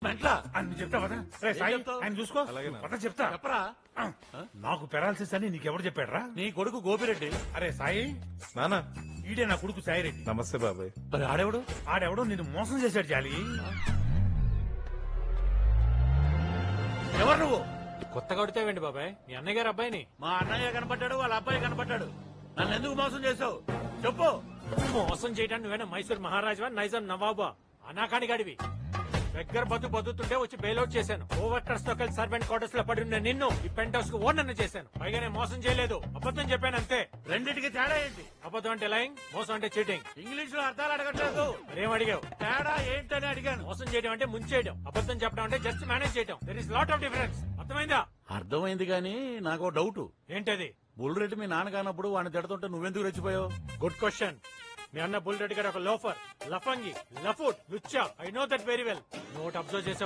మెంట్లా అని చెప్తా పదా రే ఏం సాయి చెప్తావ్? ఆయన చూసుకో పద చెప్తా చెప్పరా నాకు పెరాలసిస్ అని నీకెవరు చెప్పాడ్రా నీ కొడుకు గోపిరెడ్డి. అరే సాయి నానా ఈడే నా కొడుకు సాయిరెడ్డి. నమస్తే బాబాయ్. మరి ఆడేవాడు? ఆడెవడో నిన్ను మోసం చేశాడు జాలి. ఎవరు నువ్వు? కొత్తగా కొడితేవండి బాబాయ్, మీ అన్నయ్య గారు అబ్బాయిని. మా అన్నయ్య కనపడ్డాడు, వాళ్ళ అబ్బాయి కనపడ్డాడు. నన్ను ఎందుకు మోసం చేసావు చెప్పు. మోసం చేయడానికి నువ్వేనా మైసూర్ మహారాజా, నైజాం నవాబా? అనాకాని గడివి దగ్గర బతుకుతుంటే వచ్చి బెయిల్అవుట్ చేశాను. ఓవర్కర్స్ తో కలిసి సర్వెంట్ క్వార్టర్స్ లో పడి ఉన్న నిన్ను ఈ పెంట్ హౌస్ కు ఓనర్ చేశాను. పైగా నేను మోసం చేయలేదు, అబద్ధం చెప్పాను అంతే. రెండింటికి తేడా ఏంటి? అబద్ధం అంటే లైంగ్, మోసం అంటే చీటింగ్. ఇంగ్లీష్ లో అర్థాలు అడగట్లేదు. మరేం అడిగావు? తేడా ఏంటని అడిగాను. మోసం చేయడం అంటే ముంచేయడం, అబద్ధం చెప్పడం అంటే జస్ట్ మేనేజ్ చేయడం. There is lot of difference. అర్థమైందా? అర్థమైంది గానీ నాకు డౌట్. ఏంటది? బుల్రెడ్డి మీ నాన్న కానప్పుడు వాడిని తిడుతుంటే నువ్వెందుకు రెచ్చిపోయావు? Good question. మీ అన్న బుల్ రెడ్డి గారు ఒక లోఫర్, లఫంగి, లఫుట్, లుచ్చా. I know that very well. Note observe చేసే